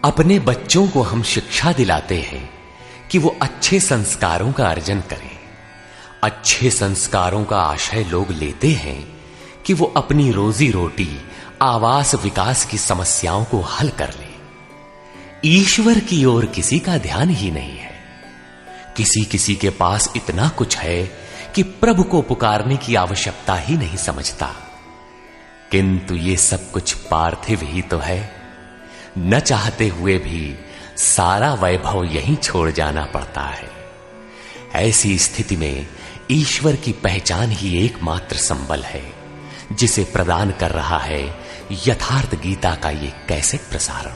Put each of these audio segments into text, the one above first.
अपने बच्चों को हम शिक्षा दिलाते हैं कि वो अच्छे संस्कारों का अर्जन करें। अच्छे संस्कारों का आशय लोग लेते हैं कि वो अपनी रोजी रोटी, आवास, विकास की समस्याओं को हल कर ले। ईश्वर की ओर किसी का ध्यान ही नहीं है। किसी किसी के पास इतना कुछ है कि प्रभु को पुकारने की आवश्यकता ही नहीं समझता। किंतु ये सब कुछ पार्थिव ही तो है। न चाहते हुए भी सारा वैभव यहीं छोड़ जाना पड़ता है। ऐसी स्थिति में ईश्वर की पहचान ही एकमात्र संबल है, जिसे प्रदान कर रहा है यथार्थ गीता का ये कैसेट प्रसारण।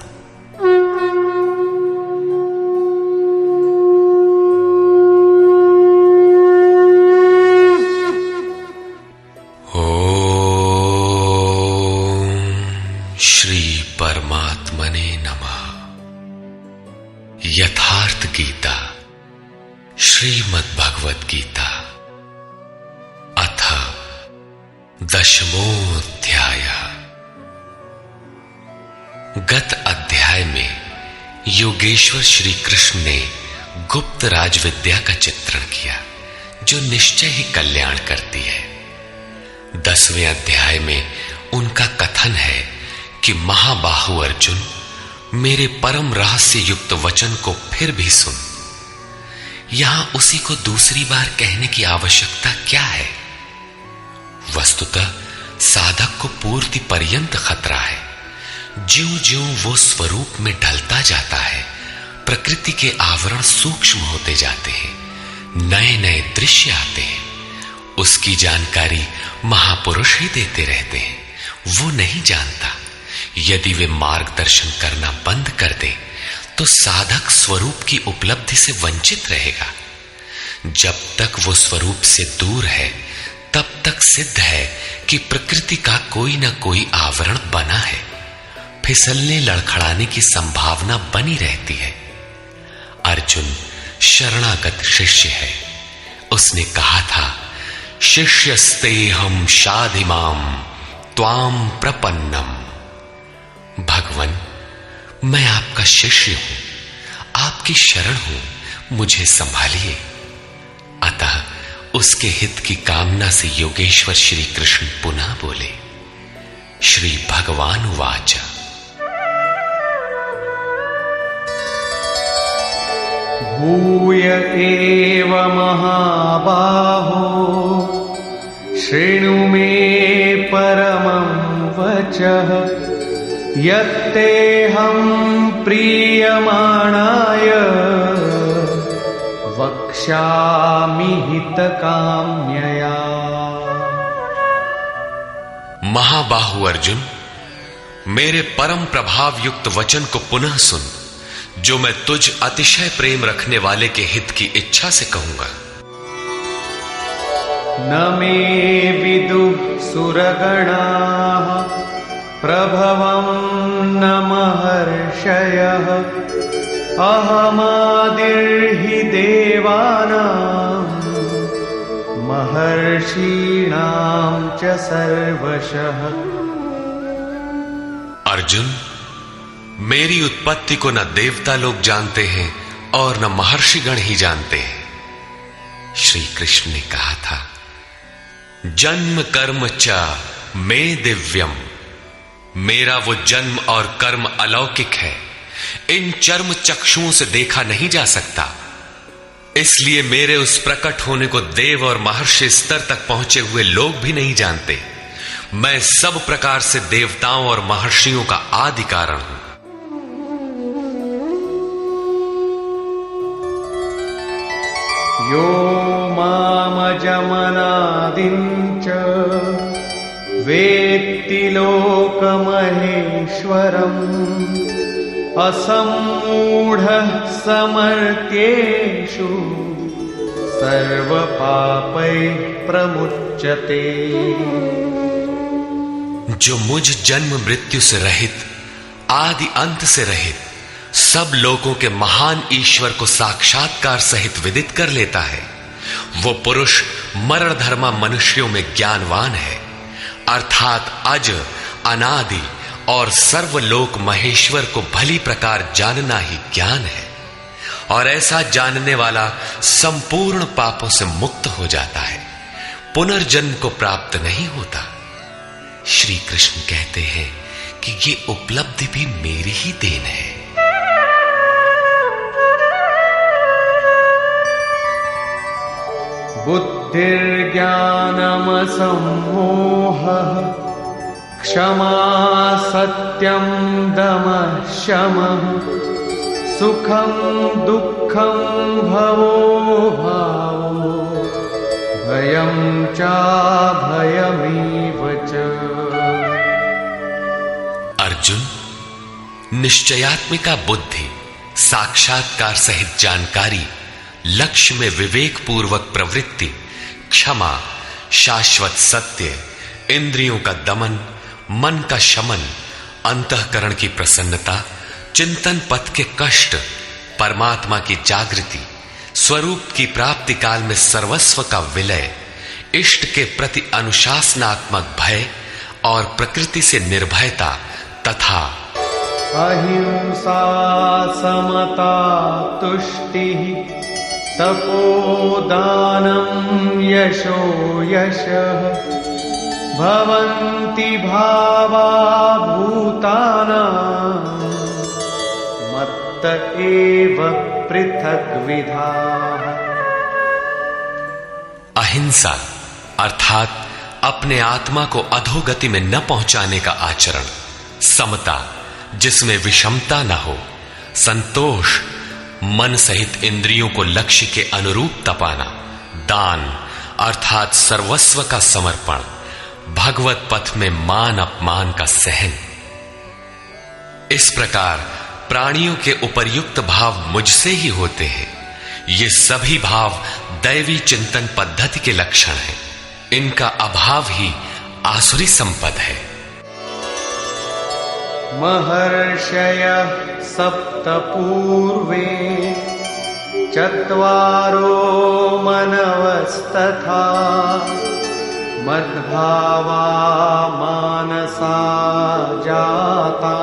यथार्थ गीता श्रीमद् भगवत गीता अथ 10वां। गत अध्याय में योगेश्वर श्री कृष्ण ने गुप्त राज विद्या का चित्रण किया, जो निश्चय ही कल्याण करती है। 10वें अध्याय में उनका कथन है कि महाबाहु अर्जुन, मेरे परम रहस्य युक्त वचन को फिर भी सुन। यहां उसी को दूसरी बार कहने की आवश्यकता क्या है? वस्तुतः साधक को पूर्ति पर्यंत खतरा है। ज्यों-ज्यों वो स्वरूप में ढलता जाता है, प्रकृति के आवरण सूक्ष्म होते जाते हैं, नए नए दृश्य आते हैं। उसकी जानकारी महापुरुष ही देते रहते हैं, वो नहीं जानता। यदि वे मार्गदर्शन करना बंद कर दे तो साधक स्वरूप की उपलब्धि से वंचित रहेगा। जब तक वो स्वरूप से दूर है, तब तक सिद्ध है कि प्रकृति का कोई ना कोई आवरण बना है। फिसलने लड़खड़ाने की संभावना बनी रहती है। अर्जुन शरणागत शिष्य है। उसने कहा था, शिष्यस्तेहं शाधिमाम त्वाम प्रपन्नम। भगवान, मैं आपका शिष्य हूं, आपकी शरण हूं, मुझे संभालिए। अतः उसके हित की कामना से योगेश्वर श्री कृष्ण पुनः बोले। श्री भगवान उवाच। भूय एव महाबाहो शृणु मे परमं वचः यत्तेऽहं प्रीयमाणाय वक्ष्यामि हितकाम्यया। महाबाहु अर्जुन, मेरे परम प्रभाव युक्त वचन को पुनः सुन, जो मैं तुझ अतिशय प्रेम रखने वाले के हित की इच्छा से कहूंगा। न मे विदुः सुरगणाः प्रभवं न महर्षयः अहमादिर्हि देवानां महर्षीणां च सर्वशः। अर्जुन, मेरी उत्पत्ति को न देवता लोग जानते हैं और न महर्षिगण ही जानते हैं। श्री कृष्ण ने कहा था, जन्म कर्म च मे दिव्यम। मेरा वो जन्म और कर्म अलौकिक है, इन चर्म चक्षुओं से देखा नहीं जा सकता। इसलिए मेरे उस प्रकट होने को देव और महर्षि स्तर तक पहुंचे हुए लोग भी नहीं जानते। मैं सब प्रकार से देवताओं और महर्षियों का आदि कारण हूं। यो मामजमनादिं च वेत्ति लोकमहेश्वरम् असम्मूढः समर्थ्येषु सर्वपापैः प्रमुच्यते। जो मुझ जन्म मृत्यु से रहित, आदि अंत से रहित, सब लोगों के महान ईश्वर को साक्षात्कार सहित विदित कर लेता है, वो पुरुष मरणधर्मा मनुष्यों में ज्ञानवान है, अर्थात अज, अनादि और सर्वलोक महेश्वर को भली प्रकार जानना ही ज्ञान है, और ऐसा जानने वाला संपूर्ण पापों से मुक्त हो जाता है, पुनर्जन्म को प्राप्त नहीं होता। श्री कृष्ण कहते हैं कि ये उपलब्धि भी मेरी ही देन है। बुद्धिर्ज्ञानमसम्मोहः क्षमा सत्यं दमः शमः सुखं दुःखं भवो भावो भयं चाभयमेव च। अर्जुन, निश्चयात्मिका बुद्धि, साक्षात्कार सहित जानकारी, लक्ष्य में विवेक पूर्वक प्रवृत्ति, क्षमा, शाश्वत सत्य, इंद्रियों का दमन, मन का शमन, अंतःकरण की प्रसन्नता, चिंतन पथ के कष्ट, परमात्मा की जागृति, स्वरूप की प्राप्ति काल में सर्वस्व का विलय, इष्ट के प्रति अनुशासनात्मक भय और प्रकृति से निर्भयता तथा अहिंसा समता तुष्टिः तपोदानं यशो यशः भवन्ति भावा भूतानां मत्त एव पृथग्विधाः। अहिंसा अर्थात अपने आत्मा को अधोगति में न पहुंचाने का आचरण, समता जिसमें विषमता न हो, संतोष मन सहित इंद्रियों को लक्ष्य के अनुरूप तपाना, दान अर्थात सर्वस्व का समर्पण, भगवत पथ में मान अपमान का सहन। इस प्रकार प्राणियों के उपर्युक्त भाव मुझसे ही होते हैं। ये सभी भाव दैवी चिंतन पद्धति के लक्षण हैं। इनका अभाव ही आसुरी संपद है। महर्षयः सप्त पूर्वे चत्वारो मनवस्तथा मद्भावा मानसा जाता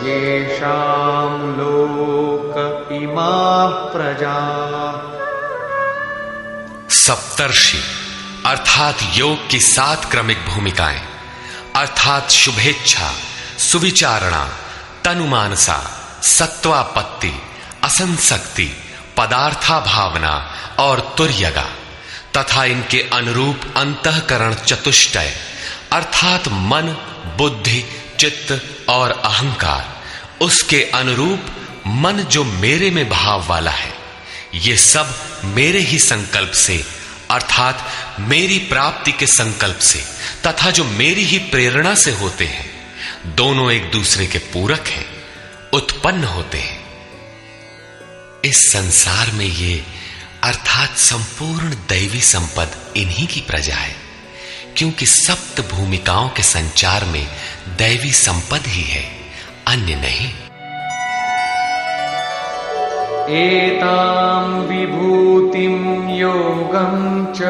येषां लोक इमाः प्रजाः। सप्तर्षि अर्थात योग की 7 क्रमिक भूमिकाएं अर्थात शुभेच्छा, सुविचारणा, तनुमानसा, सत्वापत्ति, असंसक्ति, पदार्था भावना और तुर्यगा तथा इनके अनुरूप अंतःकरण चतुष्टय अर्थात मन, बुद्धि, चित्त और अहंकार, उसके अनुरूप मन जो मेरे में भाव वाला है, ये सब मेरे ही संकल्प से अर्थात मेरी प्राप्ति के संकल्प से तथा जो मेरी ही प्रेरणा से होते हैं, दोनों एक दूसरे के पूरक हैं, उत्पन्न होते हैं। इस संसार में ये अर्थात संपूर्ण दैवी संपद इन्हीं की प्रजा है, क्योंकि सप्त भूमिकाओं के संचार में दैवी संपद ही है, अन्य नहीं। एतां विभूतिं योगं च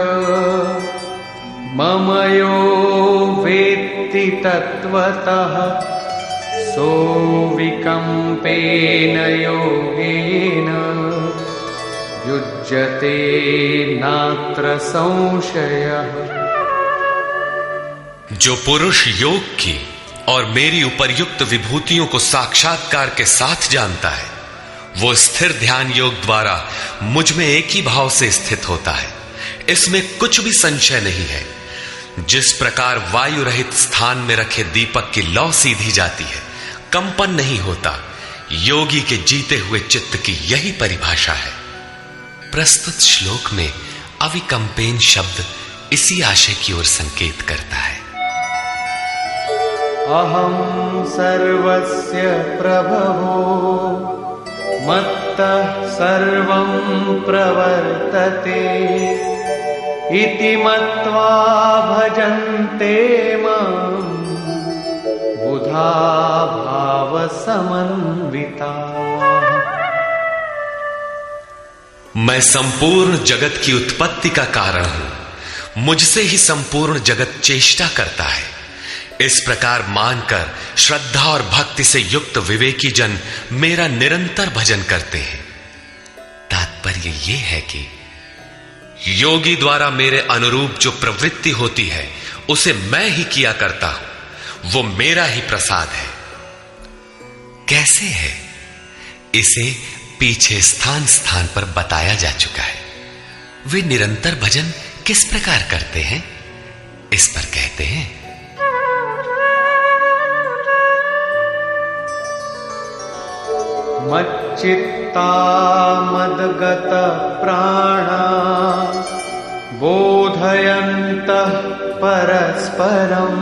मम यो वेत्ति तत्त्वतः सोऽविकम्पेन योगेन युज्यते नात्र संशयः। जो पुरुष योग की और मेरी उपर्युक्त विभूतियों को साक्षात्कार के साथ जानता है, वो स्थिर ध्यान योग द्वारा मुझ में एक ही भाव से स्थित होता है। इसमें कुछ भी संशय नहीं है। जिस प्रकार वायु रहित स्थान में रखे दीपक की लौ सीधी जाती है, कंपन नहीं होता, योगी के जीते हुए चित्त की यही परिभाषा है। प्रस्तुत श्लोक में अविकंपेन शब्द इसी आशय की ओर संकेत करता है। अहं सर्वस्य प्रभवो मत्तः सर्वं प्रवर्तते इति मत्वा भजन्ते मां बुधा भाव समन्विता। मैं संपूर्ण जगत की उत्पत्ति का कारण हूं, मुझसे ही संपूर्ण जगत चेष्टा करता है। इस प्रकार मानकर श्रद्धा और भक्ति से युक्त विवेकी जन मेरा निरंतर भजन करते हैं। तात्पर्य यह है कि योगी द्वारा मेरे अनुरूप जो प्रवृत्ति होती है उसे मैं ही किया करता हूं, वो मेरा ही प्रसाद है। कैसे है इसे पीछे स्थान स्थान पर बताया जा चुका है। वे निरंतर भजन किस प्रकार करते हैं, इस पर कहते हैं, मच्चित्ता मद्गत प्राणा बोधयन्तः परस्परं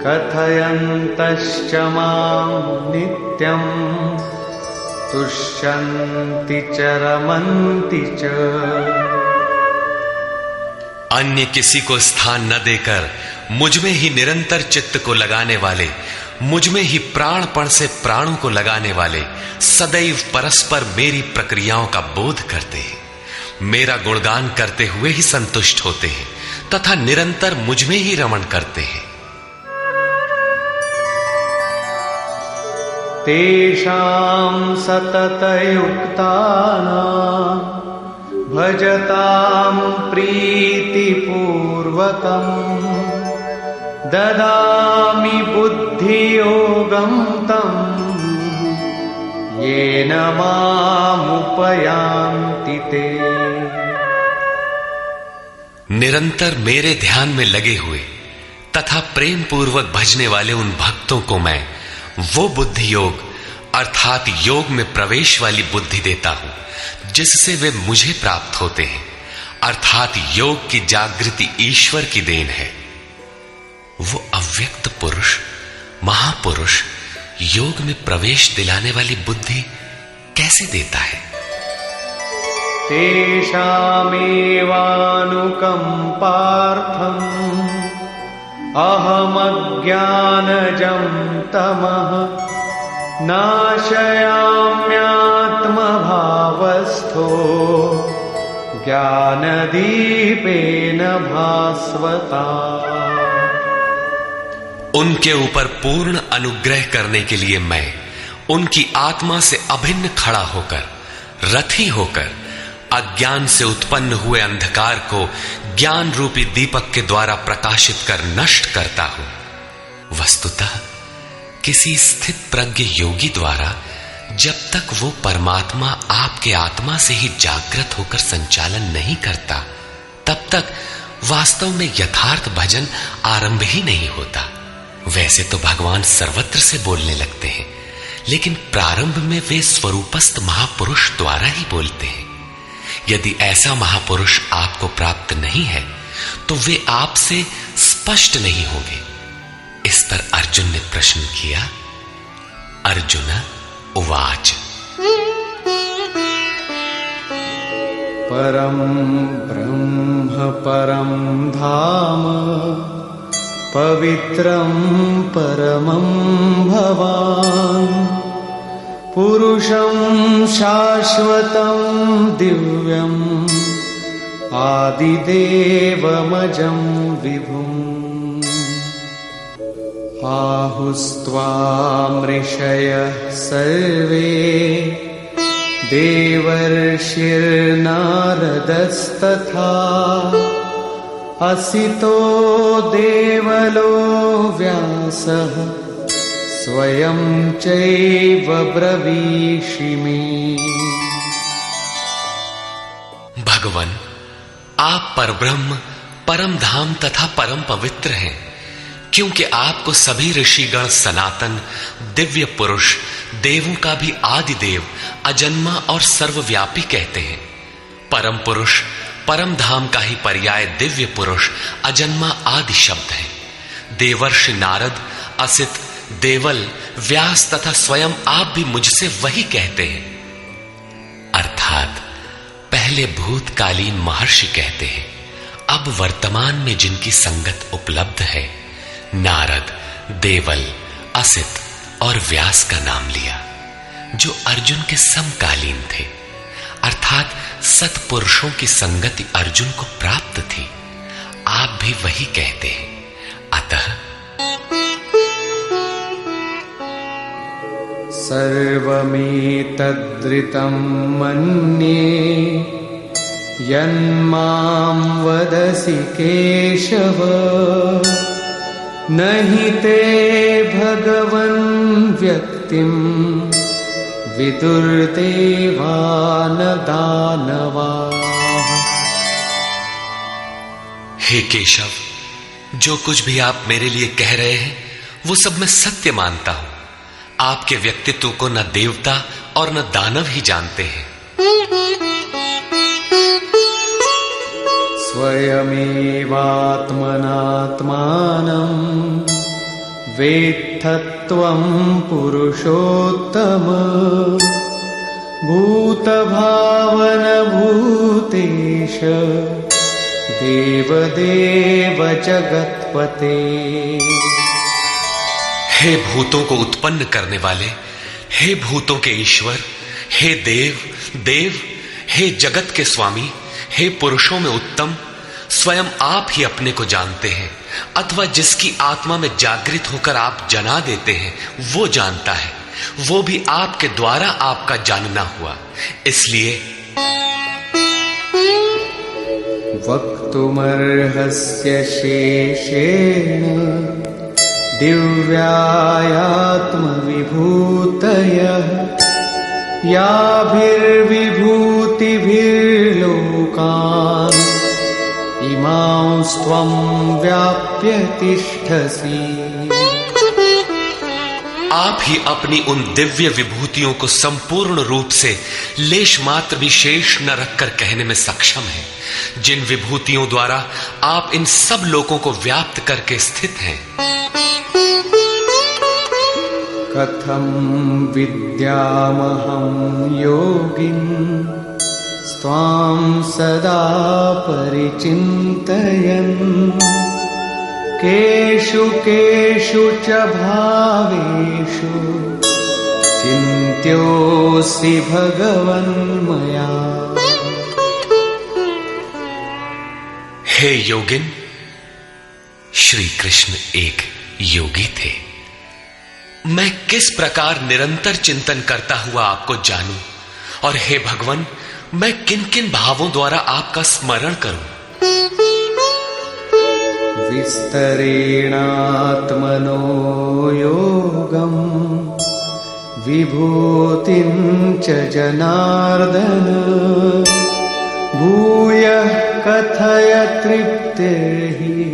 कथयन्तश्च मां नित्यं तुष्यन्ति च रमन्ति च। अन्य किसी को स्थान न देकर मुझ में ही निरंतर चित्त को लगाने वाले, मुझ में ही प्राणपण से प्राणों को लगाने वाले सदैव परस्पर मेरी प्रक्रियाओं का बोध करते हैं, मेरा गुणगान करते हुए ही संतुष्ट होते हैं तथा निरंतर मुझ में ही रमण करते हैं। तेषां सततयुक्तानां भजतां प्रीतिपूर्वकं ददामि बुद्धियोगं तं येन मामुपयान्ति ते। निरंतर मेरे ध्यान में लगे हुए तथा प्रेम पूर्वक भजने वाले उन भक्तों को मैं वो बुद्धि योग अर्थात योग में प्रवेश वाली बुद्धि देता हूं जिससे वे मुझे प्राप्त होते हैं, अर्थात योग की जागृति ईश्वर की देन है। वो अव्यक्त पुरुष महापुरुष योग में प्रवेश दिलाने वाली बुद्धि कैसे देता है? तेषामेवानुकंपार्थम् अहमज्ञानजं तमः नाशयाम्यात्मभावस्थो ज्ञानदीपेन भास्वता। उनके ऊपर पूर्ण अनुग्रह करने के लिए मैं उनकी आत्मा से अभिन्न खड़ा होकर, रथी होकर अज्ञान से उत्पन्न हुए अंधकार को ज्ञान रूपी दीपक के द्वारा प्रकाशित कर नष्ट करता हूं। वस्तुतः किसी स्थित प्रज्ञ योगी द्वारा जब तक वो परमात्मा आपके आत्मा से ही जागृत होकर संचालन नहीं करता, तब तक वास्तव में यथार्थ भजन आरंभ ही नहीं होता। वैसे तो भगवान सर्वत्र से बोलने लगते हैं, लेकिन प्रारंभ में वे स्वरूपस्थ महापुरुष द्वारा ही बोलते हैं। यदि ऐसा महापुरुष आपको प्राप्त नहीं है तो वे आपसे स्पष्ट नहीं होंगे। इस पर अर्जुन ने प्रश्न किया। अर्जुन उवाच परम ब्रह्म परम धाम पवित्रं परमं भवान् पुरुषं शाश्वतं दिव्यम् आदिदेवमजं विभुम् आहुस्त्वामृषयः सर्वे देवर्षिर्नारदस्तथा असितो देवलो व्यासः स्वयं चैव ब्रवीषिमे। भगवान, आप परब्रह्म, परम धाम तथा परम पवित्र हैं, क्योंकि आपको सभी ऋषिगण सनातन दिव्य पुरुष, देवों का भी आदि देव, अजन्मा और सर्वव्यापी कहते हैं। परम पुरुष, परम धाम का ही पर्याय दिव्य पुरुष, अजन्मा आदि शब्द है। देवर्षि नारद, असित, देवल, व्यास तथा स्वयं आप भी मुझसे वही कहते हैं। अर्थात पहले भूतकालीन महर्षि कहते हैं, अब वर्तमान में जिनकी संगत उपलब्ध है, नारद, देवल, असित और व्यास का नाम लिया, जो अर्जुन के समकालीन थे, अर्थात सत्पुरुषों की संगति अर्जुन को प्राप्त थी। आप भी वही कहते हैं। अतः सर्वमेतद्ऋतं मन्ये यन्मां वदसि केशव न हि ते भगवन् व्यक्तिं विदुर्देवान दानवाः। हे केशव, जो कुछ भी आप मेरे लिए कह रहे हैं वो सब मैं सत्य मानता हूं। आपके व्यक्तित्व को न देवता और न दानव ही जानते हैं। स्वयमेवात्मनात्मानं वेत्थत्वं पुरुषोत्तम भूतभावन भूतेश देवदेव जगत्पते। हे भूतों को उत्पन्न करने वाले, हे भूतों के ईश्वर, हे देव देव, हे जगत के स्वामी, हे पुरुषों में उत्तम, स्वयं आप ही अपने को जानते हैं अथवा जिसकी आत्मा में जागृत होकर आप जना देते हैं वो जानता है। वो भी आपके द्वारा आपका जानना हुआ। इसलिए वक्तुमर्हस्य शेषेण दिव्यायात्मविभूतयः याभिर्विभूतिभिर्लोकान् इमांस्त्वं व्याप्य तिष्ठसि। आप ही अपनी उन दिव्य विभूतियों को संपूर्ण रूप से लेश मात्र भी शेष न रखकर कहने में सक्षम हैं, जिन विभूतियों द्वारा आप इन सब लोगों को व्याप्त करके स्थित हैं। कथं विद्यामहं योगिन् स्वां सदा परिचिन्तयन् केषु केषु च भावेषु चिन्त्योऽसि भगवन्मया। हे योगिन, श्री कृष्ण एक योगी थे। मैं किस प्रकार निरंतर चिंतन करता हुआ आपको जानूं, और हे भगवान, मैं किन किन भावों द्वारा आपका स्मरण करूं। विस्तरेणात्मनो योगं विभूतिं च जनार्दन भूयः कथय तृप्तिर्हि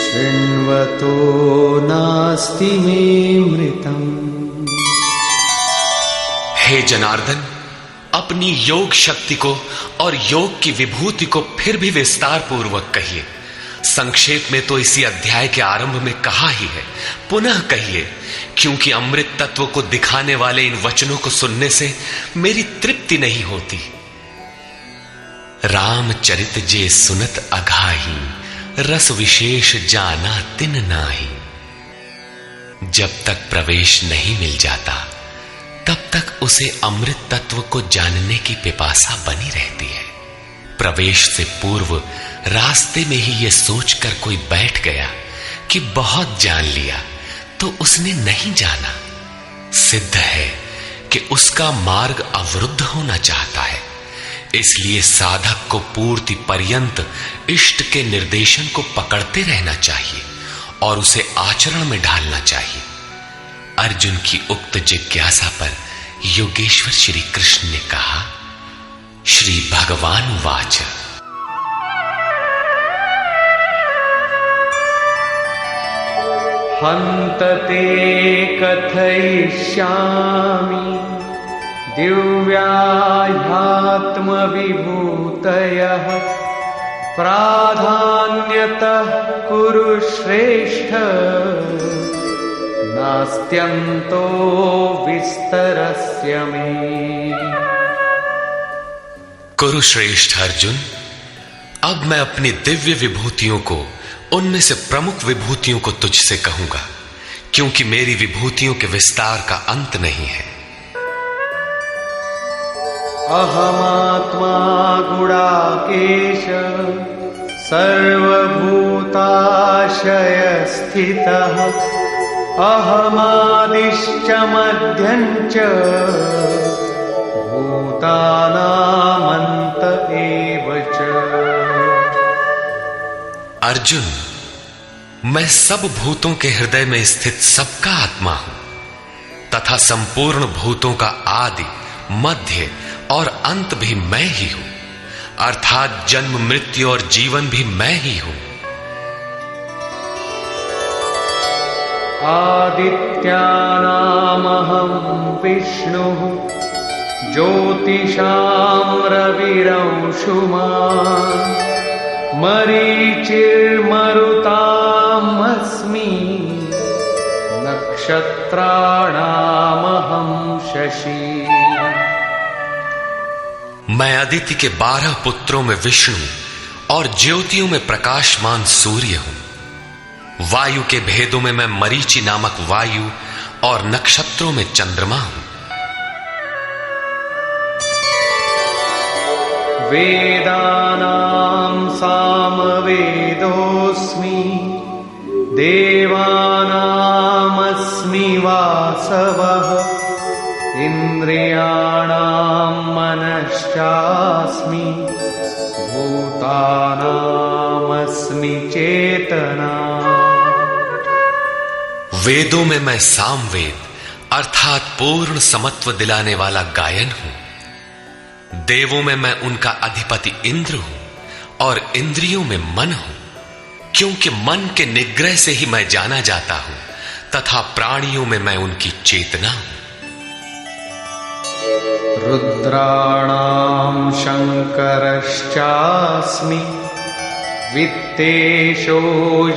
शृण्वतो नास्ति मे मृतम्। हे जनार्दन, अपनी योग शक्ति को और योग की विभूति को फिर भी विस्तार पूर्वक कहिए। संक्षेप में तो इसी अध्याय के आरंभ में कहा ही है, पुनः कहिए, क्योंकि अमृत तत्व को दिखाने वाले इन वचनों को सुनने से मेरी तृप्ति नहीं होती। रामचरित जे सुनत अघाही रस विशेष जाना तिन नाही। जब तक प्रवेश नहीं मिल जाता तब तक उसे अमृत तत्व को जानने की पिपासा बनी रहती है। प्रवेश से पूर्व रास्ते में ही यह सोचकर कोई बैठ गया कि बहुत जान लिया तो उसने नहीं जाना, सिद्ध है कि उसका मार्ग अवरुद्ध होना चाहता है। इसलिए साधक को पूर्ति पर्यंत इष्ट के निर्देशन को पकड़ते रहना चाहिए और उसे आचरण में ढालना चाहिए। अर्जुन की उक्त जिज्ञासा पर योगेश्वर श्री कृष्ण ने कहा, श्री भगवान वाच हन्तते कथयिष्यामि दिव्याह्यात्मविभूतयः प्राधान्यतः कुरु श्रेष्ठ नास्त्यन्तो विस्तरस्य मे। कुरुश्रेष्ठ अर्जुन, अब मैं अपनी दिव्य विभूतियों को, उनमें से प्रमुख विभूतियों को तुझसे कहूंगा, क्योंकि मेरी विभूतियों के विस्तार का अंत नहीं है। अहमात्मा गुणाकेश सर्वभूताशय स्थितः अहमादिश्च मध्यञ्च भूतानामन्त एव च। अर्जुन, मैं सब भूतों के हृदय में स्थित सबका आत्मा हूं तथा संपूर्ण भूतों का आदि, मध्य और अंत भी मैं ही हूं, अर्थात जन्म, मृत्यु और जीवन भी मैं ही हूं। आदित्यानामहं विष्णुः ज्योतिषां रविरंशुमान् मरीचिर्मरुतामस्मि नक्षत्राणामहं शशि। मैं अदिति के 12 पुत्रों में विष्णु और ज्योतियों में प्रकाशमान सूर्य हूं। वायु के भेदों में मैं मरीचि नामक वायु और नक्षत्रों में चंद्रमा हूं। वेदानां सामवेदोऽस्मि देवानामस्मि वासवः इन्द्रियाणां मनश्चास्मि भूतानामस्मि चेतना। वेदों में मैं सामवेद अर्थात पूर्ण समत्व दिलाने वाला गायन हूं। देवों में मैं उनका अधिपति इंद्र हूं और इंद्रियों में मन हूं, क्योंकि मन के निग्रह से ही मैं जाना जाता हूं तथा प्राणियों में मैं उनकी चेतना हूं। रुद्राणां शंकरश्चास्मि वित्तेशो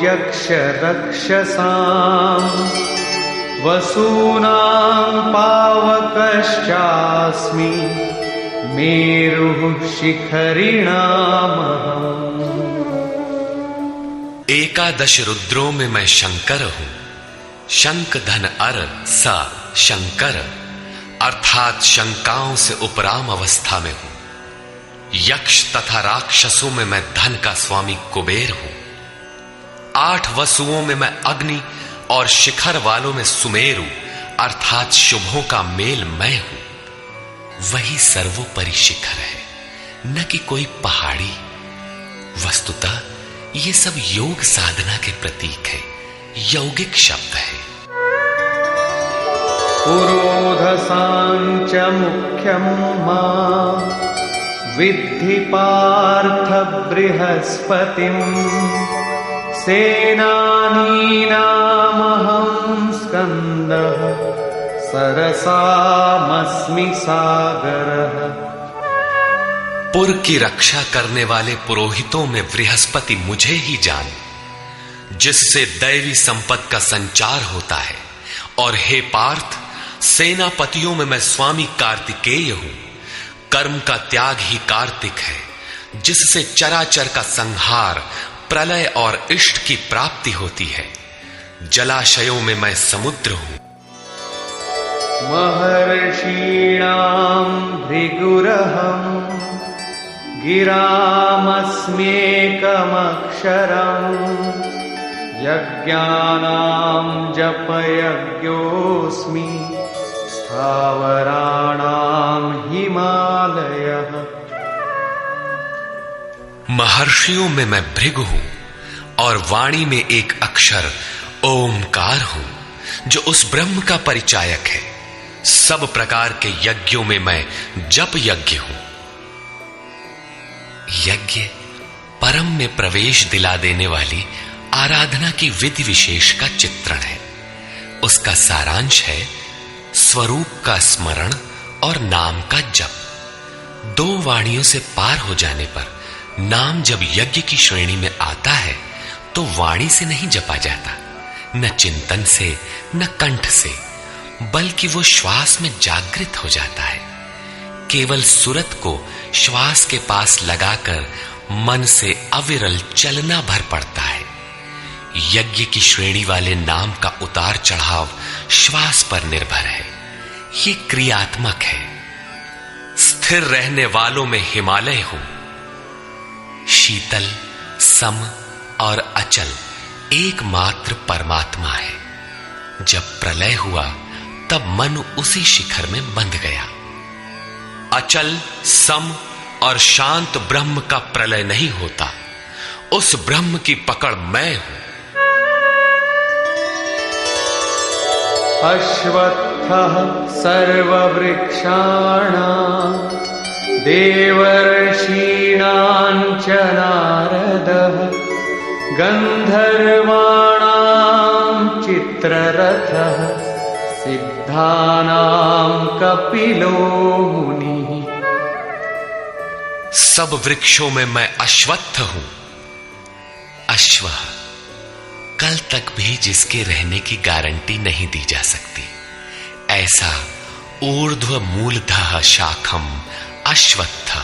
यक्षरक्षसां वसूनां पावकश्चास्मि मेरुः शिखरिणामहम्। एकादश रुद्रों में मैं शंकर हूं। शंख धन अर सा शंकर अर्थात शंकाओं से उपराम अवस्था में हूं। यक्ष तथा राक्षसों में मैं धन का स्वामी कुबेर हूं। 8 वसुओं में मैं अग्नि और शिखर वालों में सुमेरु अर्थात शुभों का मेल मैं हूं। वही सर्वोपरि शिखर है, न कि कोई पहाड़ी। वस्तुतः ये सब योग साधना के प्रतीक है, यौगिक शब्द है। पुरोधसांच मुख्यं मां विद्धि पार्थ बृहस्पतिं सेनानीनामहं स्कन्दः सरसामस्मि सागरः। पुर की रक्षा करने वाले पुरोहितों में बृहस्पति मुझे ही जान, जिससे दैवी संपत्ति का संचार होता है। और हे पार्थ, सेनापतियों में मैं स्वामी कार्तिकेय हूं। कर्म का त्याग ही कार्तिक है, जिससे चराचर का संहार, प्रलय और इष्ट की प्राप्ति होती है। जलाशयों में मैं समुद्र हूं। महर्षीणां भृगुरहं गिरामस्म्येकमक्षरम् यज्ञानां जपयज्ञोऽस्मि स्थावराणां हिमालयः। महर्षियों में मैं भृगु हूं और वाणी में एक अक्षर ओमकार हूं, जो उस ब्रह्म का परिचायक है। सब प्रकार के यज्ञों में मैं जप यज्ञ हूं। यज्ञ परम में प्रवेश दिला देने वाली आराधना की विधि विशेष का चित्रण है। उसका सारांश है स्वरूप का स्मरण और नाम का जप। 2 वाणियों से पार हो जाने पर नाम जब यज्ञ की श्रेणी में आता है तो वाणी से नहीं जपा जाता, न चिंतन से, न कंठ से, बल्कि वो श्वास में जागृत हो जाता है। केवल सुरत को श्वास के पास लगाकर मन से अविरल चलना भर पड़ता है। यज्ञ की श्रेणी वाले नाम का उतार चढ़ाव श्वास पर निर्भर है। ये क्रियात्मक है। स्थिर रहने वालों में हिमालय हूं। शीतल, सम और अचल एकमात्र परमात्मा है। जब प्रलय हुआ तब मन उसी शिखर में बंध गया। अचल, सम और शांत ब्रह्म का प्रलय नहीं होता, उस ब्रह्म की पकड़ मैं हूं। अश्वत्थः सर्ववृक्षाणां देवर्षीणां च नारदः गन्धर्वाणां चित्ररथः सिद्धानां कपिलो मुनिः। सब वृक्षों में मैं अश्वत्थ हूं। अश्व कल तक भी जिसके रहने की गारंटी नहीं दी जा सकती, ऐसा ऊर्ध्व मूलधः शाखम अश्वत्थ।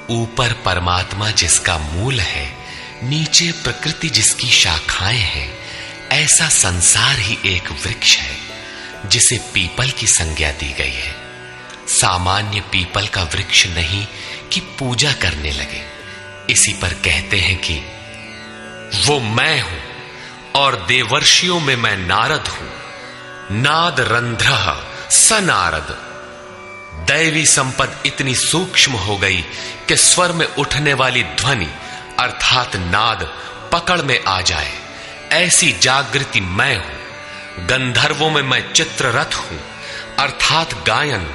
ऊपर परमात्मा जिसका मूल है, नीचे प्रकृति जिसकी शाखाएं हैं, ऐसा संसार ही एक वृक्ष है जिसे पीपल की संज्ञा दी गई है। सामान्य पीपल का वृक्ष नहीं कि पूजा करने लगे। इसी पर कहते हैं कि वो मैं हूं और देवर्षियों में मैं नारद हूं। नाद रंध्रः स नारद। दैवी संपद इतनी सूक्ष्म हो गई कि स्वर में उठने वाली ध्वनि अर्थात नाद पकड़ में आ जाए, ऐसी जागृति मैं हूं। गंधर्वों में मैं चित्ररथ हूं अर्थात गायन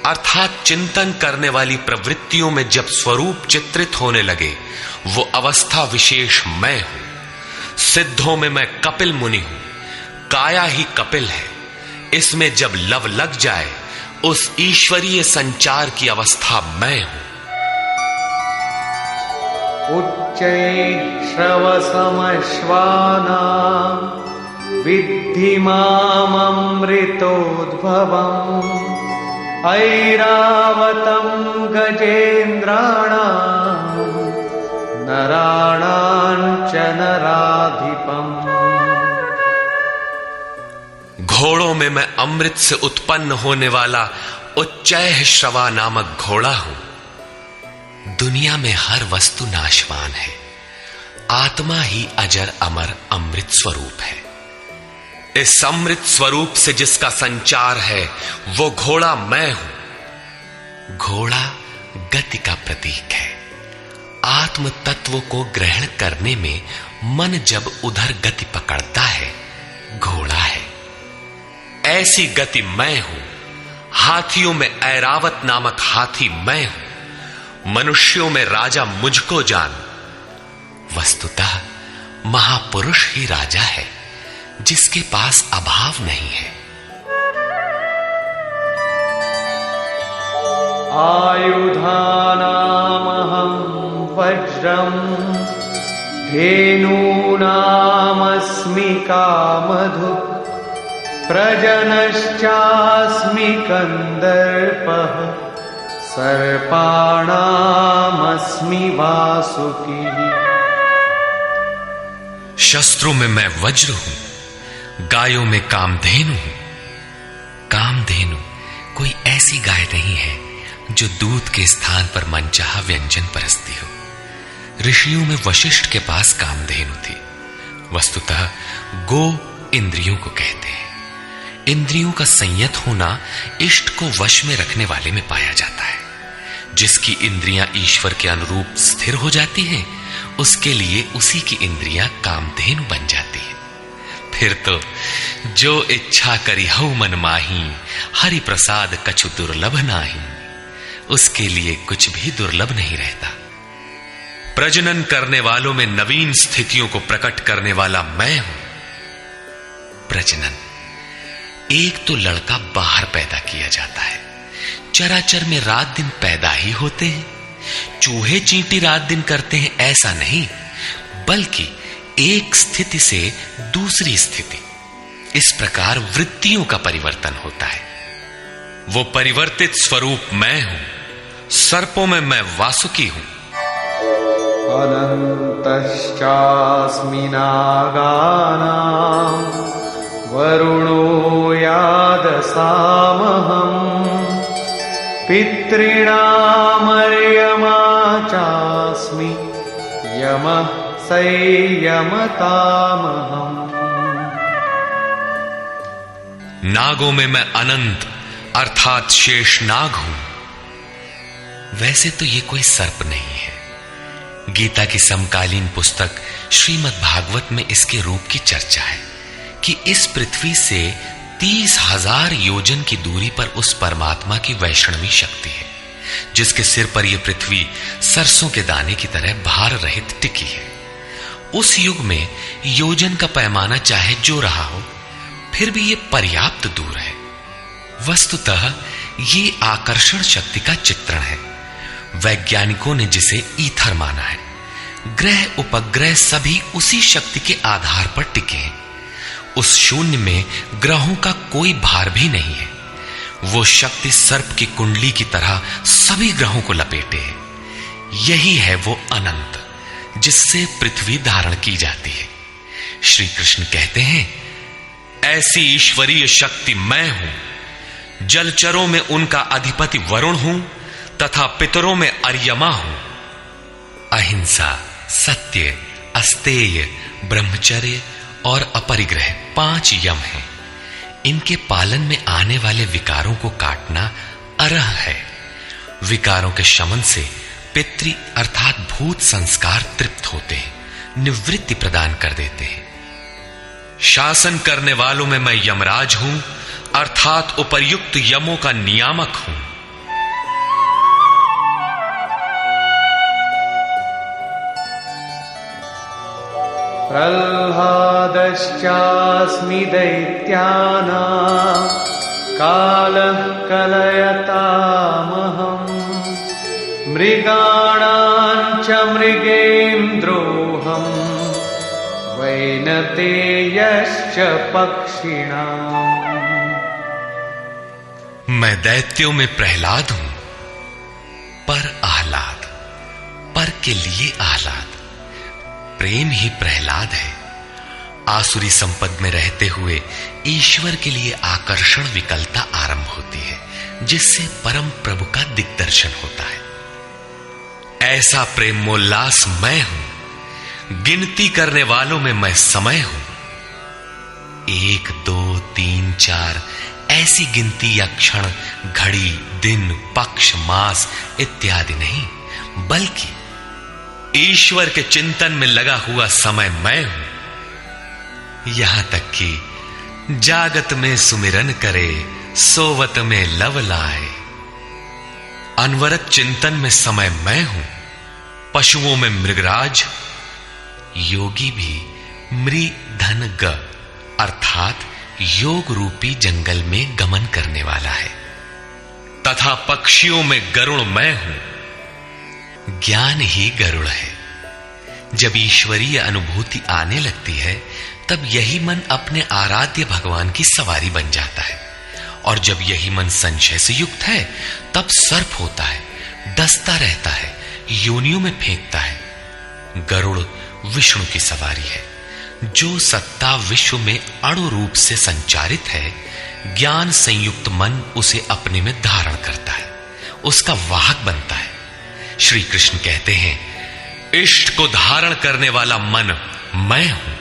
अर्थात चिंतन करने वाली प्रवृत्तियों में जब स्वरूप चित्रित होने लगे, वो अवस्था विशेष मैं हूं। सिद्धों में मैं कपिल मुनि हूं। काया ही कपिल है। इसमें जब लव लग जाए, उस ईश्वरीय संचार की अवस्था मैं हूं। उच्चैः विद्धि माममृतोद्भवम् ऐरावतं गजेन्द्राणां नराणां च नराधिपम्। घोड़ों में मैं अमृत से उत्पन्न होने वाला उच्चैः श्रवा नामक घोड़ा हूं। दुनिया में हर वस्तु नाशवान है, आत्मा ही अजर अमर अमृत स्वरूप है। इस अमृत स्वरूप से जिसका संचार है, वो घोड़ा मैं हूं। घोड़ा गति का प्रतीक है। आत्म तत्व को ग्रहण करने में मन जब उधर गति पकड़ता है, घोड़ा है। ऐसी गति मैं हूं। हाथियों में ऐरावत नामक हाथी मैं हूं। मनुष्यों में राजा मुझको जान। वस्तुतः महापुरुष ही राजा है, जिसके पास अभाव नहीं है। आयुधानामहं वज्रम् धेनूनामस्मि कामधुक् प्रजनश्चास्मि कन्दर्पः सर्पाणामस्मि वासुकिः। शस्त्रों में मैं वज्र हूं, गायों में कामधेनु हूं। कामधेनु कोई ऐसी गाय नहीं है जो दूध के स्थान पर मनचाहा व्यंजन परसती हो। ऋषियों में वशिष्ठ के पास कामधेनु थी। वस्तुतः गो इंद्रियों को कहते हैं। इंद्रियों का संयत होना इष्ट को वश में रखने वाले में पाया जाता है। जिसकी इंद्रियां ईश्वर के अनुरूप स्थिर हो जाती हैं, उसके लिए उसी की इंद्रियां कामधेनु बन जाती है। फिर तो जो इच्छा करी हऊ मन माही, हरि प्रसाद कछु दुर्लभ नाही। उसके लिए कुछ भी दुर्लभ नहीं रहता। प्रजनन करने वालों में नवीन स्थितियों को प्रकट करने वाला मैं हूं। प्रजनन, एक तो लड़का बाहर पैदा किया जाता है। चराचर में रात दिन पैदा ही होते हैं। चूहे चींटी रात दिन करते हैं ऐसा नहीं, बल्कि एक स्थिति से दूसरी स्थिति, इस प्रकार वृत्तियों का परिवर्तन होता है। वो परिवर्तित स्वरूप मैं हूं। सर्पों में मैं वासुकी हूं। अनन्तश्चास्मि नागानां वरुणो यादसामहम् पितॄणामर्यमा चास्मि यमः संयमतामहम्। नागों में मैं अनंत अर्थात शेष नाग हूं। वैसे तो ये कोई सर्प नहीं है। गीता की समकालीन पुस्तक श्रीमद् भागवत में इसके रूप की चर्चा है कि इस पृथ्वी से 30,000 योजन की दूरी पर उस परमात्मा की वैष्णवी शक्ति है, जिसके सिर पर यह पृथ्वी सरसों के दाने की तरह भार रहित टिकी है। उस युग में योजन का पैमाना चाहे जो रहा हो, फिर भी यह पर्याप्त दूर है। वस्तुतः ये आकर्षण शक्ति का चित्रण है। वैज्ञानिकों ने जिसे ईथर माना है। ग्रह उपग्रह सभी उसी शक्ति के आधार पर टिके हैं। उस शून्य में ग्रहों का कोई भार भी नहीं है। वो शक्ति सर्प की कुंडली की तरह सभी ग्रहों को लपेटे है। यही है वो अनंत, जिससे पृथ्वी धारण की जाती है। श्री कृष्ण कहते हैं, ऐसी ईश्वरीय शक्ति मैं हूं। जलचरों में उनका अधिपति वरुण हूं तथा पितरों में अर्यमा हूं। अहिंसा, सत्य, अस्तेय, ब्रह्मचर्य और अपरिग्रह 5 यम हैं। इनके पालन में आने वाले विकारों को काटना अरह है। विकारों के शमन से पितृ अर्थात भूत संस्कार तृप्त होते हैं, निवृत्ति प्रदान कर देते हैं। शासन करने वालों में मैं यमराज हूं अर्थात उपर्युक्त यमों का नियामक हूं। प्रह्लादश्चास्मि दैत्यानां कालः कलयतामहम् मृगाणां च मृगेन्द्रोऽहम् वैनतेयश्च पक्षिणाम्। मैं दैत्यों में प्रहलाद हूं, पर आह्लाद, पर के लिए आह्लाद। प्रेम ही प्रहलाद है। आसुरी संपद में रहते हुए ईश्वर के लिए आकर्षण विकलता आरंभ होती है, जिससे परम प्रभु का दिग्दर्शन होता है। ऐसा प्रेमोल्लास मैं हूं। गिनती करने वालों में मैं समय हूं। 1, 2, 3, 4 ऐसी गिनती या क्षण, घड़ी, दिन, पक्ष, मास इत्यादि नहीं, बल्कि ईश्वर के चिंतन में लगा हुआ समय मैं हूं। यहां तक कि जागत में सुमिरन करे, सोवत में लव लाए। अनवरत चिंतन में समय मैं हूं। पशुओं में मृगराज, योगी भी मृधन ग अर्थात योग रूपी जंगल में गमन करने वाला है। तथा पक्षियों में गरुड़ मैं हूं। ज्ञान ही गरुड़ है। जब ईश्वरीय अनुभूति आने लगती है, तब यही मन अपने आराध्य भगवान की सवारी बन जाता है। और जब यही मन संशय से युक्त है, तब सर्प होता है, डसता रहता है, योनियों में फेंकता है। गरुड़ विष्णु की सवारी है। जो सत्ता विश्व में अणु रूप से संचारित है, ज्ञान संयुक्त मन उसे अपने में धारण करता है, उसका वाहक बनता है। श्री कृष्ण कहते हैं, इष्ट को धारण करने वाला मन मैं हूं।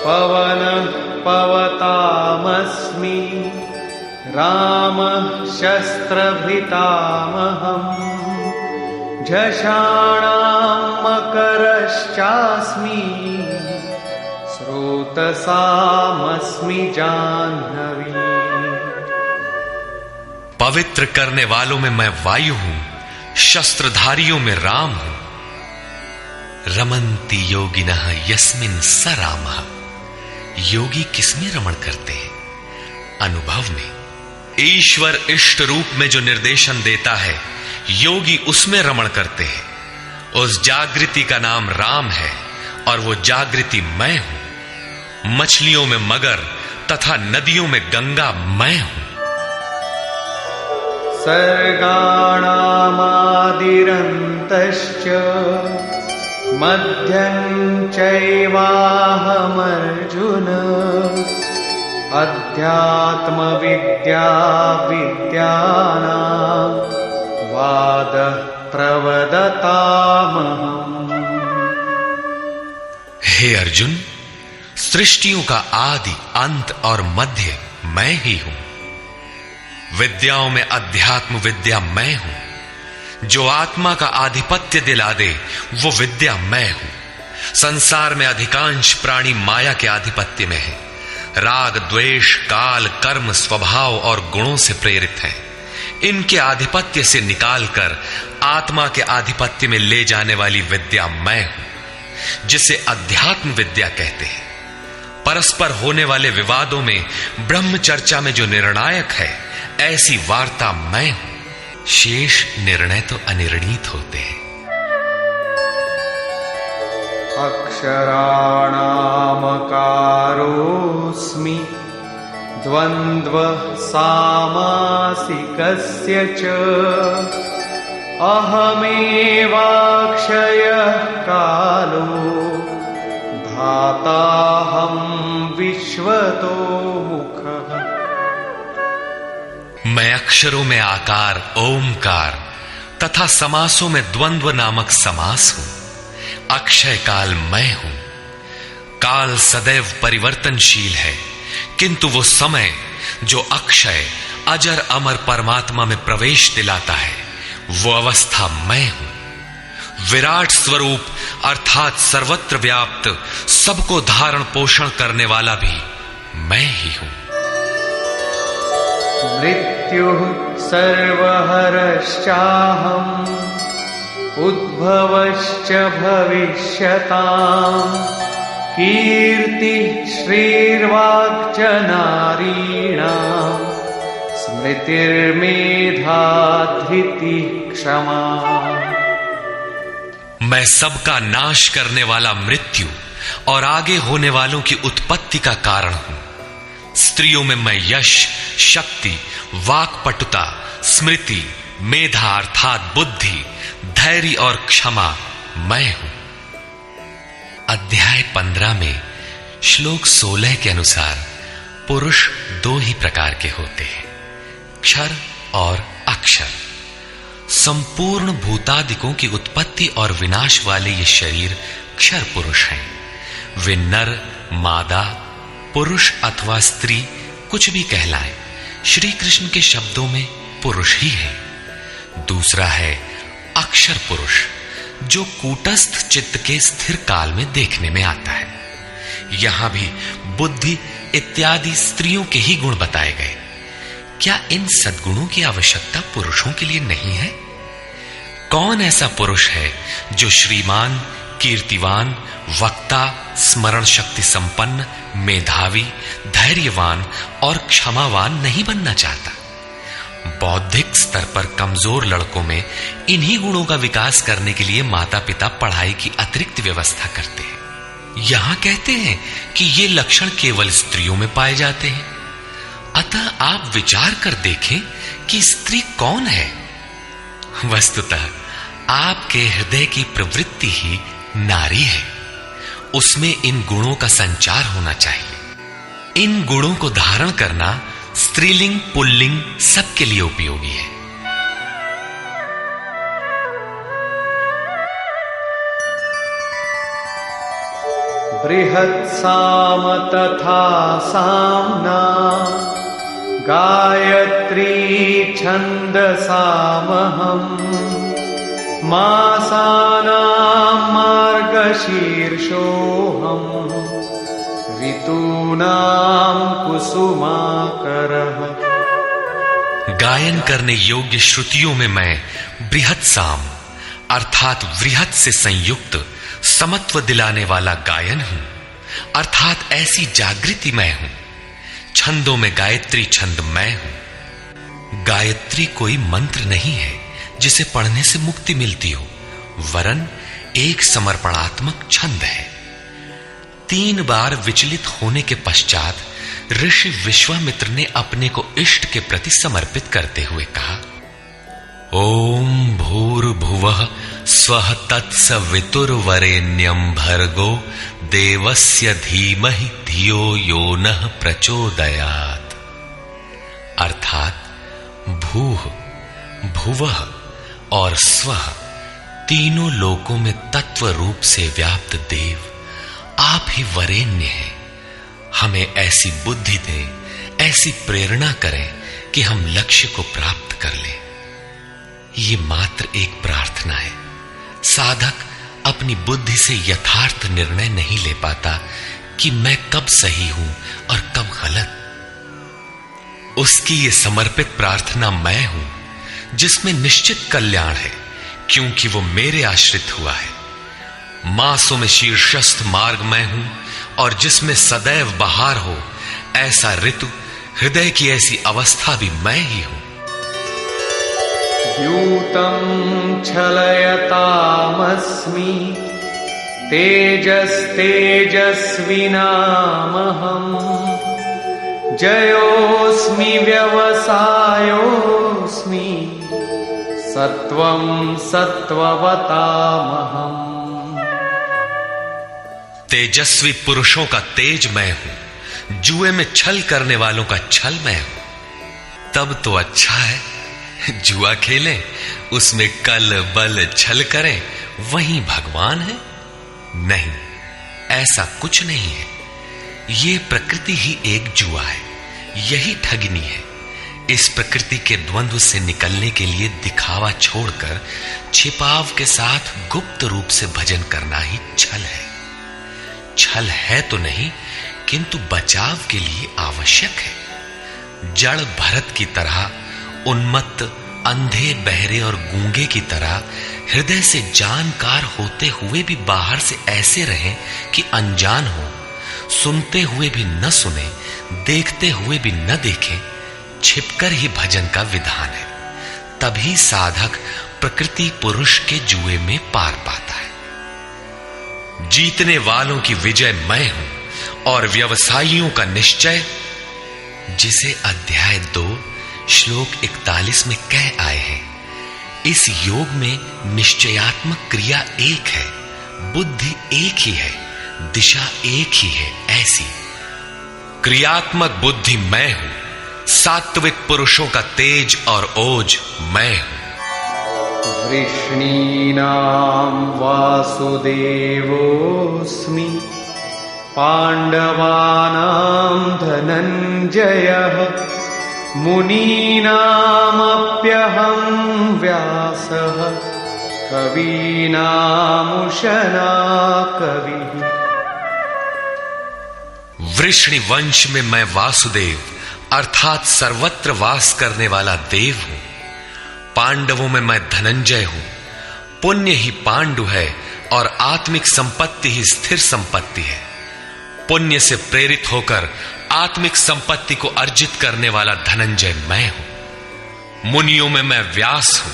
पवन पवतामस्मि रामः शस्त्रभृतामहम् झषाणां मकरश्चास्मि स्रोतसामस्मि जाह्नवी। पवित्र करने वालों में मैं वायु हूं, शस्त्रधारियों में राम हूं। रमन्ति योगिनः यस्मिन् स रामः। योगी किसमें रमण करते हैं? अनुभव में। ईश्वर इष्ट रूप में जो निर्देशन देता है, योगी उसमें रमण करते हैं। उस जागृति का नाम राम है और वो जागृति मैं हूं। मछलियों में मगर तथा नदियों में गंगा मैं हूं। सर्गाणामादिरन्तश्च मध्यं चैवाहमर्जुन अध्यात्मविद्या विद्यानां वादः प्रवदतामहम्। हे अर्जुन, सृष्टियों का आदि, अंत और मध्य मैं ही हूं। विद्याओं में अध्यात्म विद्या मैं हूं। जो आत्मा का आधिपत्य दिला दे वो विद्या मैं हूं। संसार में अधिकांश प्राणी माया के आधिपत्य में है। राग, द्वेष, काल, कर्म, स्वभाव और गुणों से प्रेरित हैं। इनके आधिपत्य से निकालकर आत्मा के आधिपत्य में ले जाने वाली विद्या मैं हूं, जिसे अध्यात्म विद्या कहते हैं। परस्पर होने वाले विवादों में ब्रह्म चर्चा में जो निर्णायक है, ऐसी वार्ता मैं हूं। शेष निर्णय तो अनिर्णीत होते हैं। अक्षराणामकारोऽस्मि द्वन्द्व सामासिकस्य च अहमेवाक्षयः कालो धाताहं विश्वतो मुखः। मैं अक्षरों में आकार, ओमकार तथा समासों में द्वंद्व नामक समास हूं। अक्षय काल मैं हूं। काल सदैव परिवर्तनशील है, किंतु वो समय जो अक्षय अजर अमर परमात्मा में प्रवेश दिलाता है, वो अवस्था मैं हूं। विराट स्वरूप अर्थात सर्वत्र व्याप्त, सबको धारण पोषण करने वाला भी मैं ही हूं। मृत्युः सर्वहरश्चाहम् उद्भवश्च भविष्यताम् कीर्तिः श्रीर्वाक्च नारीणाम् स्मृतिर्मेधा धृतिः क्षमा। मैं सबका नाश करने वाला मृत्यु और आगे होने वालों की उत्पत्ति का कारण हूं। स्त्रियों में मैं यश, शक्ति, वाक्पटुता, स्मृति, मेधा अर्थात बुद्धि, धैर्य और क्षमा मैं हूं। अध्याय 15 में श्लोक 16 के अनुसार पुरुष दो ही प्रकार के होते हैं, क्षर और अक्षर। संपूर्ण भूतादिकों की उत्पत्ति और विनाश वाले ये शरीर क्षर पुरुष हैं। वे नर, मादा, पुरुष अथवा स्त्री कुछ भी कहलाएं, श्री कृष्ण के शब्दों में पुरुष ही है। दूसरा है अक्षर पुरुष, जो कूटस्थ चित्त के स्थिर काल में देखने में आता है। यहां भी बुद्धि इत्यादि स्त्रियों के ही गुण बताए गए। क्या इन सद्गुणों की आवश्यकता पुरुषों के लिए नहीं है? कौन ऐसा पुरुष है जो श्रीमान, कीर्तिवान, वक्ता, स्मरण शक्ति संपन्न, मेधावी, धैर्यवान और क्षमावान नहीं बनना चाहता? बौद्धिक स्तर पर कमजोर लड़कों में इन्हीं गुणों का विकास करने के लिए माता पिता पढ़ाई की अतिरिक्त व्यवस्था करते हैं। यहां कहते हैं कि ये लक्षण केवल स्त्रियों में पाए जाते हैं। अतः आप विचार कर देखें कि स्त्री कौन है। वस्तुतः आपके हृदय की प्रवृत्ति ही नारी है। उसमें इन गुणों का संचार होना चाहिए। इन गुणों को धारण करना स्त्रीलिंग पुल्लिंग सबके लिए उपयोगी है। बृहत्साम तथा साम्ना गायत्री छन्दसामहम् मासानां मार्गशीर्षोऽहम् ऋतूनां कुसुमाकरः। गायन करने योग्य श्रुतियों में मैं बृहत साम अर्थात वृहत से संयुक्त समत्व दिलाने वाला गायन हूं, अर्थात ऐसी जागृति मैं हूं। छंदों में गायत्री छंद मैं हूं। गायत्री कोई मंत्र नहीं है जिसे पढ़ने से मुक्ति मिलती हो, वरन एक समर्पणात्मक छंद है। 3 बार विचलित होने के पश्चात ऋषि विश्वामित्र ने अपने को इष्ट के प्रति समर्पित करते हुए कहा, ओम भूर्भुवः स्वः तत्सवितुर्वरेण्यं भर्गो देवस्य धीमहि धियो यो नः प्रचोदयात्। अर्थात भूः, भुवः और स्वः तीनों लोकों में तत्व रूप से व्याप्त देव आप ही वरेण्य हैं। हमें ऐसी बुद्धि दे, ऐसी प्रेरणा करें कि हम लक्ष्य को प्राप्त कर लें। ये मात्र एक प्रार्थना है। साधक अपनी बुद्धि से यथार्थ निर्णय नहीं ले पाता कि मैं कब सही हूं और कब गलत। उसकी ये समर्पित प्रार्थना मैं हूं, जिसमें निश्चित कल्याण है, क्योंकि वो मेरे आश्रित हुआ है। मासों में शीर्षस्थ मार्ग मैं हूं, और जिसमें सदैव बहार हो, ऐसा ऋतु, हृदय की ऐसी अवस्था भी मैं ही हूं। द्यूतं छलयतामस्मि तेजस्तेजस्विनामहम् जयोस्मि व्यवसायोस्मि सत्वं सत्ववतामहम्। तेजस्वी पुरुषों का तेज मैं हूं, जुए में छल करने वालों का छल मैं हूं। तब तो अच्छा है, जुआ खेलें, उसमें कल बल छल करें, वही भगवान है। नहीं, ऐसा कुछ नहीं है। ये प्रकृति ही एक जुआ है, यही ठगनी है। इस प्रकृति के द्वंद्व से निकलने के लिए दिखावा छोड़कर छिपाव के साथ गुप्त रूप से भजन करना ही छल है। छल है तो नहीं, किंतु बचाव के लिए आवश्यक है। जड़ भरत की तरह, उन्मत्त, अंधे, बहरे और गूंगे की तरह हृदय से जानकार होते हुए भी बाहर से ऐसे रहें कि अनजान हो, सुनते हुए भी न सुने, देखते हुए भी न देखें। छिपकर ही भजन का विधान है। तभी साधक प्रकृति पुरुष के जुए में पार पाता है। जीतने वालों की विजय मैं हूं, और व्यवसायियों का निश्चय, जिसे अध्याय 2 श्लोक 41 में कह आए हैं। इस योग में निश्चयात्मक क्रिया एक है, बुद्धि एक ही है, दिशा एक ही है। ऐसी क्रियात्मक बुद्धि मैं हूं, सात्विक पुरुषों का तेज और ओज मैं हूं। वृष्णीनां वासुदेवोऽस्मि पाण्डवानां धनञ्जयः मुनीनामप्यहं व्यासः कवीनामुशना कविः। वृष्णि वंश में मैं वासुदेव अर्थात सर्वत्र वास करने वाला देव हूं। पांडवों में मैं धनंजय हूं। पुण्य ही पांडु है और आत्मिक संपत्ति ही स्थिर संपत्ति है। पुण्य से प्रेरित होकर आत्मिक संपत्ति को अर्जित करने वाला धनंजय मैं हूं। मुनियों में मैं व्यास हूं।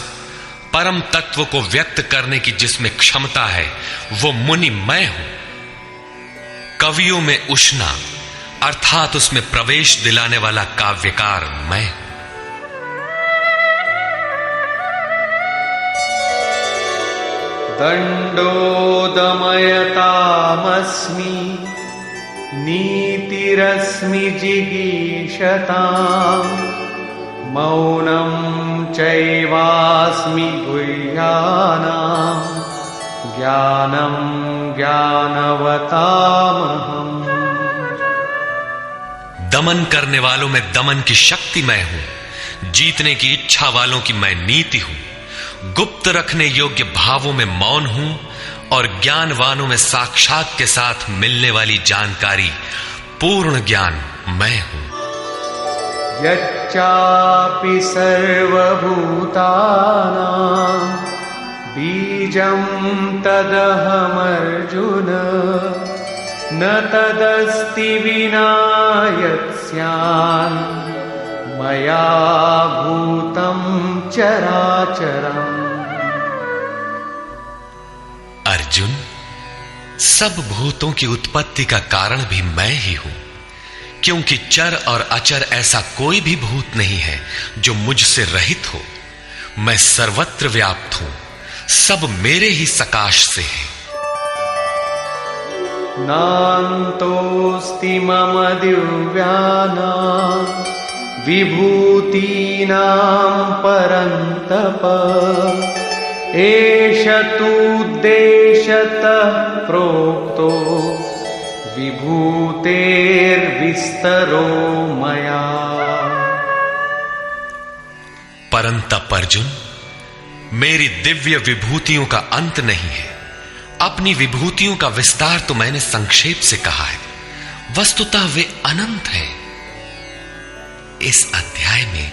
परम तत्व को व्यक्त करने की जिसमें क्षमता है, वो मुनि मैं हूं। कवियों में उष्णा अर्थात उसमें प्रवेश दिलाने वाला काव्यकार मैं हूं। दंडोदमयतामस्मि नीतिरस्मि जिगीषताम् मौनं चैवास्मि गुह्यानां ज्ञानं ज्ञानवतामहम्। दमन करने वालों में दमन की शक्ति मैं हूं। जीतने की इच्छा वालों की मैं नीति हूं। गुप्त रखने योग्य भावों में मौन हूं, और ज्ञानवानों में साक्षात के साथ मिलने वाली जानकारी, पूर्ण ज्ञान मैं हूं। यच्चापि सर्वभूतानां बीजं तदहमर्जुन न तदस्ति विना यत्स्यान् मया भूतं चराचरम्। अर्जुन, सब भूतों की उत्पत्ति का कारण भी मैं ही हूं, क्योंकि चर और अचर ऐसा कोई भी भूत नहीं है जो मुझसे रहित हो। मैं सर्वत्र व्याप्त हूं, सब मेरे ही सकाश से है। नान्तोऽस्ति मम दिव्यानां विभूतीनां परन्तप एष तूद्देशतः प्रोक्तो विभूतेर्विस्तरो मया। परंतप अर्जुन, मेरी दिव्य विभूतियों का अंत नहीं है। अपनी विभूतियों का विस्तार तो मैंने संक्षेप से कहा है, वस्तुतः वे अनंत हैं। इस अध्याय में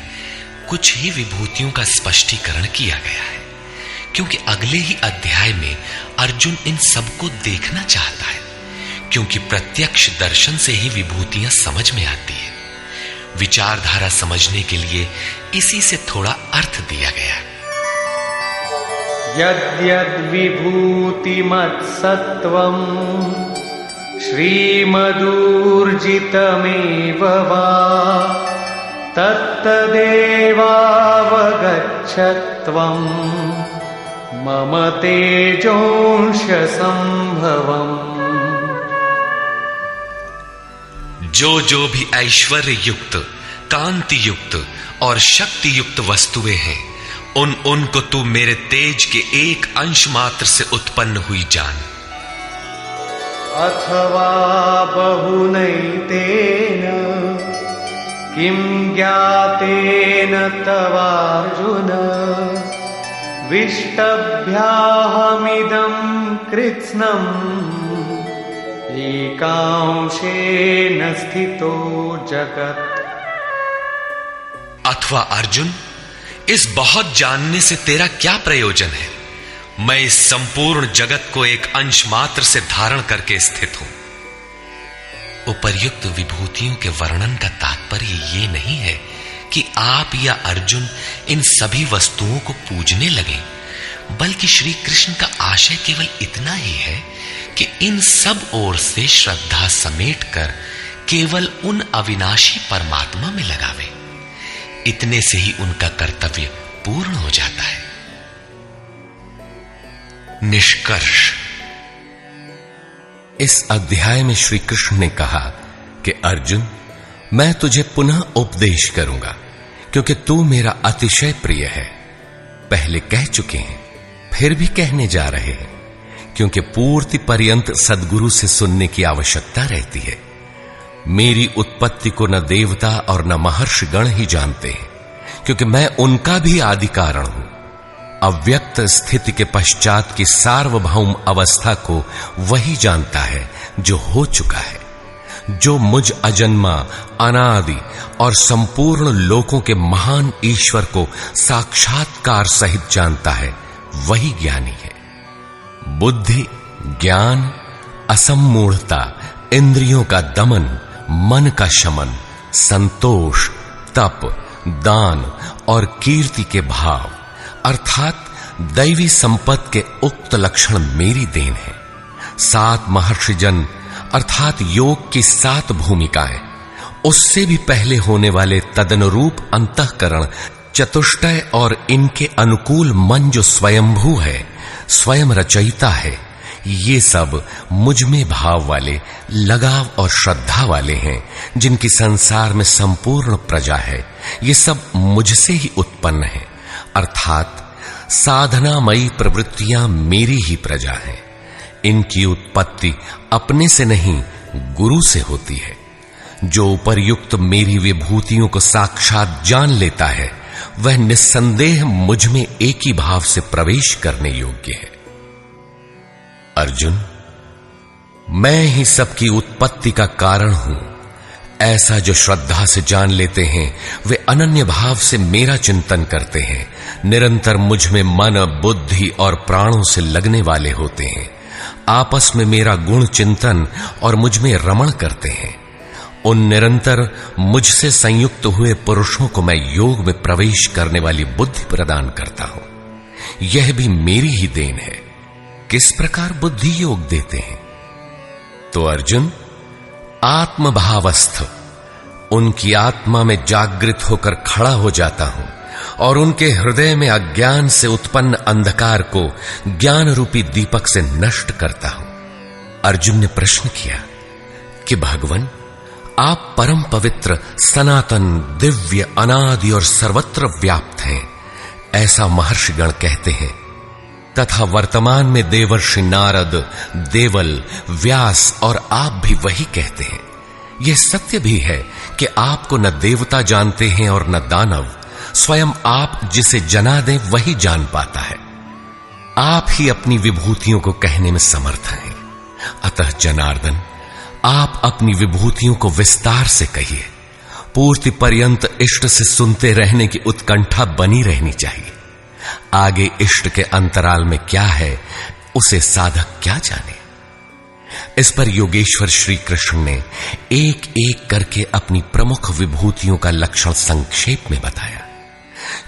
कुछ ही विभूतियों का स्पष्टीकरण किया गया है, क्योंकि अगले ही अध्याय में अर्जुन इन सबको देखना चाहता है, क्योंकि प्रत्यक्ष दर्शन से ही विभूतियां समझ में आती है। विचारधारा समझने के लिए इसी से थोड़ा अर्थ दिया गया। यद्यद्विभूतिमत्सत्त्वम् श्रीमदूर्जितमेव वा तत्तदेवावगच्छत्वम् मम तेजोंशसंभवम्। जो भी ऐश्वर्य युक्त, कांति युक्त और शक्ति युक्त वस्तुएं हैं, उनको तू मेरे तेज के एक अंश मात्र से उत्पन्न हुई जान। अथवा बहुनैतेन किं ज्ञातेन तवार्जुन विष्टभ्याहमिदं कृत्स्नम् एकांशेन स्थितो जगत्। अथवा अर्जुन, इस बहुत जानने से तेरा क्या प्रयोजन है? मैं इस संपूर्ण जगत को एक अंश मात्र से धारण करके स्थित हूं। उपर्युक्त विभूतियों के वर्णन का तात्पर्य ये नहीं है कि आप या अर्जुन इन सभी वस्तुओं को पूजने लगे, बल्कि श्री कृष्ण का आशय केवल इतना ही है कि इन सब ओर से श्रद्धा समेटकर केवल उन अविनाशी परमात्मा में लगावे। इतने से ही उनका कर्तव्य पूर्ण हो जाता है। निष्कर्ष, इस अध्याय में श्री कृष्ण ने कहा कि अर्जुन, मैं तुझे पुनः उपदेश करूंगा, क्योंकि तू मेरा अतिशय प्रिय है। पहले कह चुके हैं, फिर भी कहने जा रहे हैं, क्योंकि पूर्ति पर्यंत सद्गुरु से सुनने की आवश्यकता रहती है। मेरी उत्पत्ति को न देवता और न महर्षि गण ही जानते हैं, क्योंकि मैं उनका भी आदि कारण हूं। अव्यक्त स्थिति के पश्चात की सार्वभौम अवस्था को वही जानता है जो हो चुका है। जो मुझ अजन्मा, अनादि और संपूर्ण लोकों के महान ईश्वर को साक्षात्कार सहित जानता है, वही ज्ञानी है। बुद्धि, ज्ञान, असम्मूढ़ता, इंद्रियों का दमन, मन का शमन, संतोष, तप, दान और कीर्ति के भाव अर्थात दैवी संपत्ति के उक्त लक्षण मेरी देन है। 7 महर्षिजन अर्थात योग की 7 भूमिकाएं, उससे भी पहले होने वाले तदनुरूप अंतःकरण, चतुष्टय और इनके अनुकूल मन जो स्वयंभू है, स्वयं रचयिता है, ये सब मुझ में भाव वाले, लगाव और श्रद्धा वाले हैं, जिनकी संसार में संपूर्ण प्रजा है। ये सब मुझसे ही उत्पन्न है, अर्थात साधनामयी प्रवृत्तियां मेरी ही प्रजा हैं। इनकी उत्पत्ति अपने से नहीं, गुरु से होती है। जो उपर्युक्त मेरी विभूतियों को साक्षात जान लेता है, वह निस्संदेह मुझ में एक ही भाव से प्रवेश करने योग्य है। अर्जुन, मैं ही सबकी उत्पत्ति का कारण हूं, ऐसा जो श्रद्धा से जान लेते हैं, वे अनन्य भाव से मेरा चिंतन करते हैं, निरंतर मुझ में मन, बुद्धि और प्राणों से लगने वाले होते हैं, आपस में मेरा गुण चिंतन और मुझ में रमण करते हैं। उन निरंतर मुझसे संयुक्त हुए पुरुषों को मैं योग में प्रवेश करने वाली बुद्धि प्रदान करता हूं। यह भी मेरी ही देन है। किस प्रकार बुद्धि योग देते हैं? तो अर्जुन, आत्मभावस्थ उनकी आत्मा में जागृत होकर खड़ा हो जाता हूं और उनके हृदय में अज्ञान से उत्पन्न अंधकार को ज्ञान रूपी दीपक से नष्ट करता हूं। अर्जुन ने प्रश्न किया कि भगवान, आप परम पवित्र, सनातन, दिव्य, अनादि और सर्वत्र व्याप्त हैं, ऐसा महर्षिगण कहते हैं, तथा वर्तमान में देवर्षि नारद, देवल, व्यास और आप भी वही कहते हैं। यह सत्य भी है कि आपको न देवता जानते हैं और न दानव। स्वयं आप जिसे जना दें वही जान पाता है। आप ही अपनी विभूतियों को कहने में समर्थ हैं। अतः जनार्दन, आप अपनी विभूतियों को विस्तार से कहिए। पूर्ति पर्यंत इष्ट से सुनते रहने की उत्कंठा बनी रहनी चाहिए। आगे इष्ट के अंतराल में क्या है, उसे साधक क्या जाने। इस पर योगेश्वर श्री कृष्ण ने एक एक करके अपनी प्रमुख विभूतियों का लक्षण संक्षेप में बताया,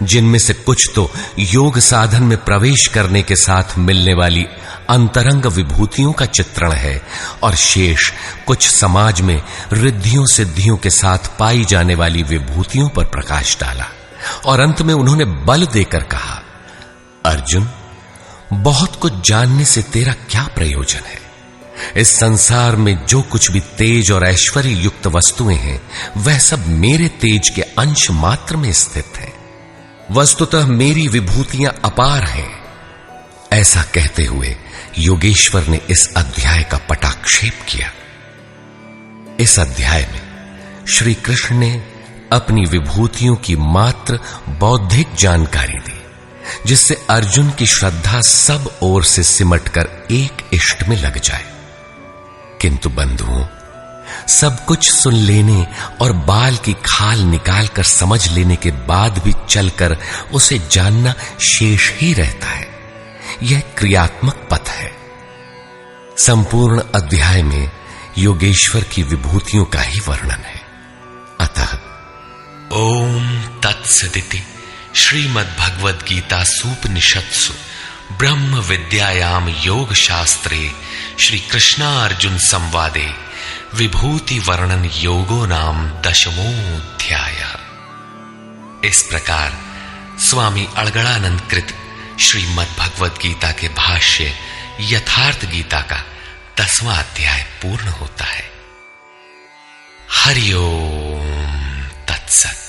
जिनमें से कुछ तो योग साधन में प्रवेश करने के साथ मिलने वाली अंतरंग विभूतियों का चित्रण है, और शेष कुछ समाज में रिद्धियों सिद्धियों के साथ पाई जाने वाली विभूतियों पर प्रकाश डाला। और अंत में उन्होंने बल देकर कहा, अर्जुन, बहुत कुछ जानने से तेरा क्या प्रयोजन है। इस संसार में जो कुछ भी तेज और ऐश्वर्य युक्त वस्तुएं हैं, वह सब मेरे तेज के अंश मात्र में स्थित है। वस्तुतः मेरी विभूतियां अपार हैं। ऐसा कहते हुए योगेश्वर ने इस अध्याय का पटाक्षेप किया। इस अध्याय में श्री कृष्ण ने अपनी विभूतियों की मात्र बौद्धिक जानकारी दी, जिससे अर्जुन की श्रद्धा सब ओर से सिमटकर एक इष्ट में लग जाए। किंतु बंधुओं, सब कुछ सुन लेने और बाल की खाल निकालकर समझ लेने के बाद भी चलकर उसे जानना शेष ही रहता है। यह क्रियात्मक पथ है। संपूर्ण अध्याय में योगेश्वर की विभूतियों का ही वर्णन है। अतः ओम तत्सदिति श्रीमद्भगवद गीता सूपनिषत्सु ब्रह्म विद्यायाम योग शास्त्रे श्री कृष्णार्जुन संवादे विभूति वर्णन योगो नाम 10वां। इस प्रकार स्वामी अड़गड़ानंद कृत श्रीमद्भगवद गीता के भाष्य यथार्थ गीता का 10वां अध्याय पूर्ण होता है। हरि ओम तत्सत।